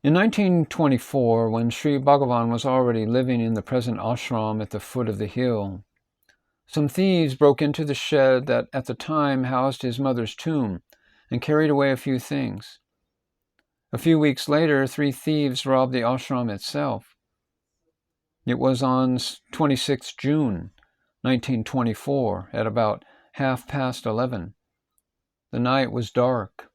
In 1924, when Sri Bhagavan was already living in the present ashram at the foot of the hill, some thieves broke into the shed that at the time housed his mother's tomb and carried away a few things. A few weeks later, 3 thieves robbed the ashram itself. It was on 26 June 1924 at about 11:30. The night was dark.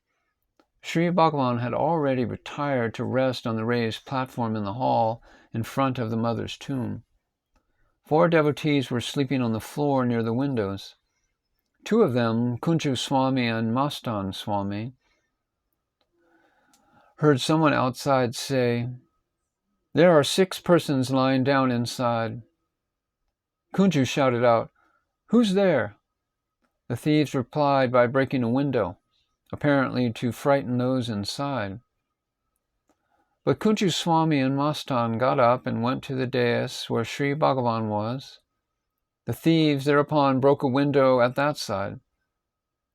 Sri Bhagavan had already retired to rest on the raised platform in the hall in front of the mother's tomb. 4 devotees were sleeping on the floor near the windows. 2 of them, Kunju Swami and Mastan Swami, heard someone outside say, "There are 6 persons lying down inside." Kunju shouted out, "Who's there?" The thieves replied by breaking a window, apparently to frighten those inside. But Kunju Swami and Mastan got up and went to the dais where Sri Bhagavan was. The thieves thereupon broke a window at that side,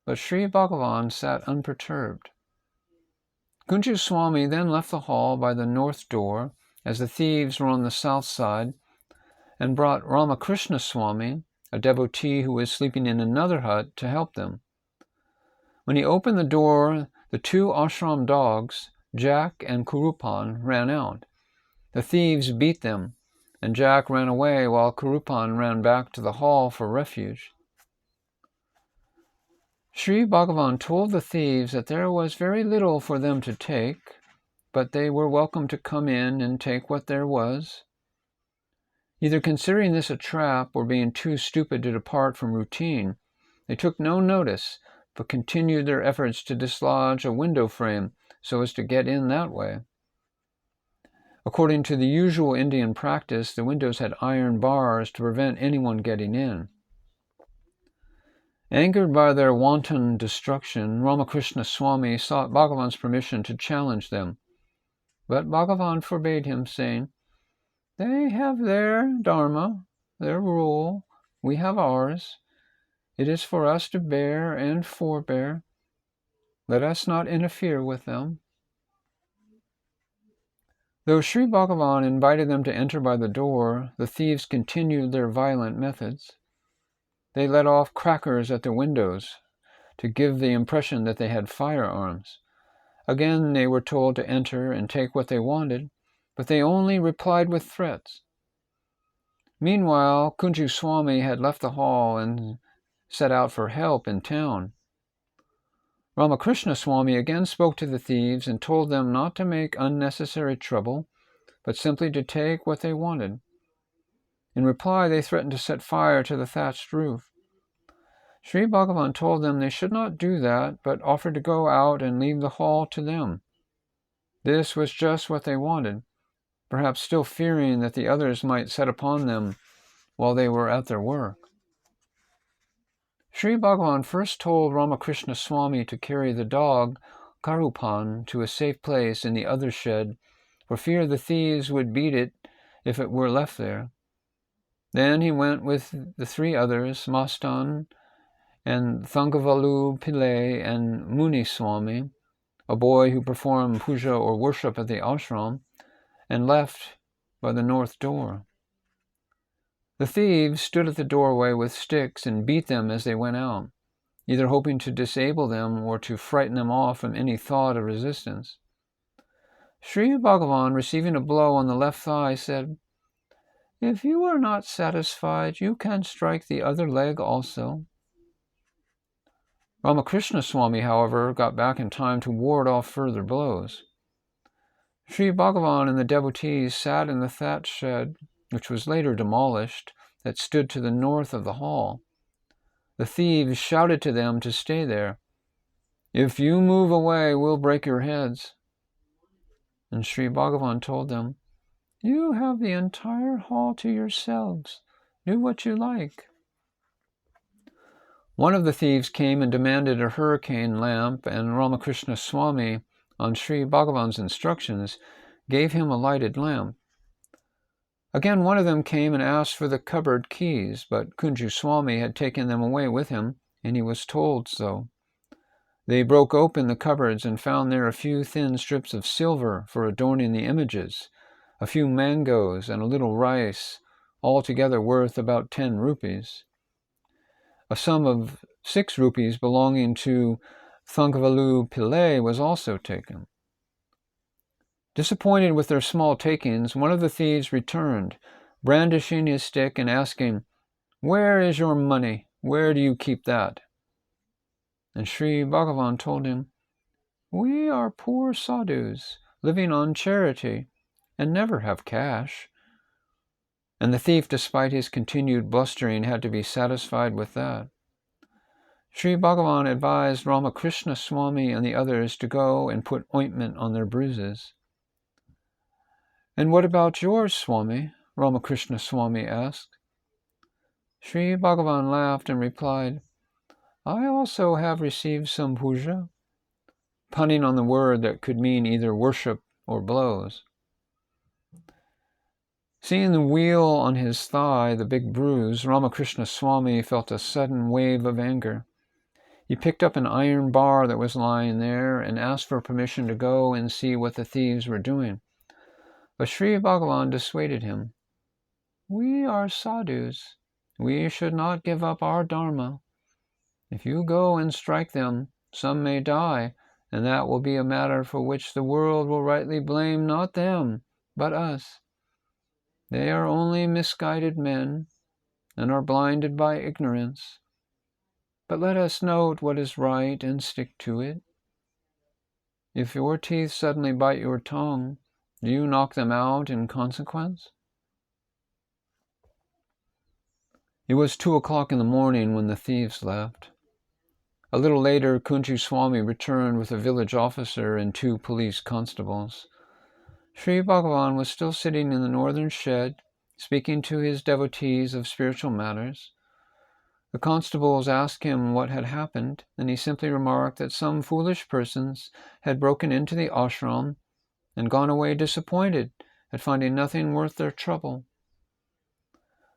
but Sri Bhagavan sat unperturbed. Kunju Swami then left the hall by the north door, as the thieves were on the south side, and brought Ramakrishna Swami, a devotee who was sleeping in another hut, to help them. When he opened the door, the 2 ashram dogs, Jack and Kurupan, ran out. The thieves beat them, and Jack ran away while Kurupan ran back to the hall for refuge. Sri Bhagavan told the thieves that there was very little for them to take, but they were welcome to come in and take what there was. Either considering this a trap or being too stupid to depart from routine, they took no notice, but continued their efforts to dislodge a window frame so as to get in that way. According to the usual Indian practice, the windows had iron bars to prevent anyone getting in. Angered by their wanton destruction, Ramakrishna Swami sought Bhagavan's permission to challenge them. But Bhagavan forbade him, saying, "They have their dharma, their rule, we have ours. It is for us to bear and forbear. Let us not interfere with them." Though Sri Bhagavan invited them to enter by the door, the thieves continued their violent methods. They let off crackers at the windows to give the impression that they had firearms. Again they were told to enter and take what they wanted, but they only replied with threats. Meanwhile, Kunju Swami had left the hall and set out for help in town. Ramakrishna Swami again spoke to the thieves and told them not to make unnecessary trouble, but simply to take what they wanted. In reply, they threatened to set fire to the thatched roof. Sri Bhagavan told them they should not do that, but offered to go out and leave the hall to them. This was just what they wanted, perhaps still fearing that the others might set upon them while they were at their work. Sri Bhagavan first told Ramakrishna Swami to carry the dog, Karupan, to a safe place in the other shed, for fear the thieves would beat it if it were left there. Then he went with the 3 others, Mastan and Thangavalu Pillai and Muni Swami, a boy who performed puja or worship at the ashram, and left by the north door. The thieves stood at the doorway with sticks and beat them as they went out, either hoping to disable them or to frighten them off from any thought of resistance. Sri Bhagavan, receiving a blow on the left thigh, said, "If you are not satisfied, you can strike the other leg also." Ramakrishna Swami, however, got back in time to ward off further blows. Sri Bhagavan and the devotees sat in the thatched shed, which was later demolished, that stood to the north of the hall. The thieves shouted to them to stay there. "If you move away, we'll break your heads." And Sri Bhagavan told them, "You have the entire hall to yourselves. Do what you like." One of the thieves came and demanded a hurricane lamp, and Ramakrishna Swami, on Sri Bhagavan's instructions, gave him a lighted lamp. Again, one of them came and asked for the cupboard keys, but Kunju Swami had taken them away with him, and he was told so. They broke open the cupboards and found there a few thin strips of silver for adorning the images, a few mangoes, and a little rice, altogether worth about 10 rupees. A sum of 6 rupees belonging to Thangavalu Pillai was also taken. Disappointed with their small takings, one of the thieves returned, brandishing his stick and asking, "Where is your money? Where do you keep that?" And Sri Bhagavan told him, "We are poor sadhus, living on charity, and never have cash." And the thief, despite his continued blustering, had to be satisfied with that. Sri Bhagavan advised Ramakrishna Swami and the others to go and put ointment on their bruises. "And what about yours, Swami?" Ramakrishna Swami asked. Sri Bhagavan laughed and replied, "I also have received some puja," punning on the word that could mean either worship or blows. Seeing the wheal on his thigh, the big bruise, Ramakrishna Swami felt a sudden wave of anger. He picked up an iron bar that was lying there and asked for permission to go and see what the thieves were doing. But Sri Bhagavan dissuaded him. "We are sadhus. We should not give up our dharma. If you go and strike them, some may die, and that will be a matter for which the world will rightly blame not them, but us. They are only misguided men, and are blinded by ignorance. But let us note what is right and stick to it. If your teeth suddenly bite your tongue, do you knock them out in consequence?" It was 2:00 in the morning when the thieves left. A little later, Kunju Swami returned with a village officer and 2 police constables. Sri Bhagavan was still sitting in the northern shed, speaking to his devotees of spiritual matters. The constables asked him what had happened, and he simply remarked that some foolish persons had broken into the ashram and gone away disappointed at finding nothing worth their trouble.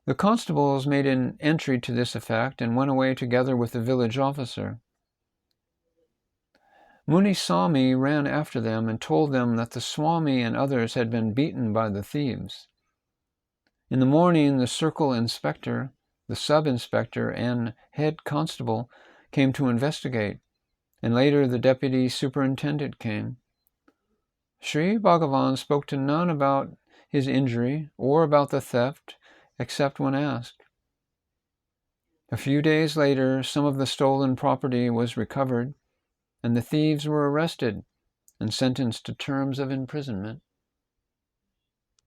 The constables made an entry to this effect and went away together with the village officer. Muniswami ran after them and told them that the Swami and others had been beaten by the thieves. In the morning, the circle inspector, the sub-inspector, and head constable came to investigate, and later the deputy superintendent came. Sri Bhagavan spoke to none about his injury or about the theft, except when asked. A few days later, some of the stolen property was recovered, and the thieves were arrested and sentenced to terms of imprisonment.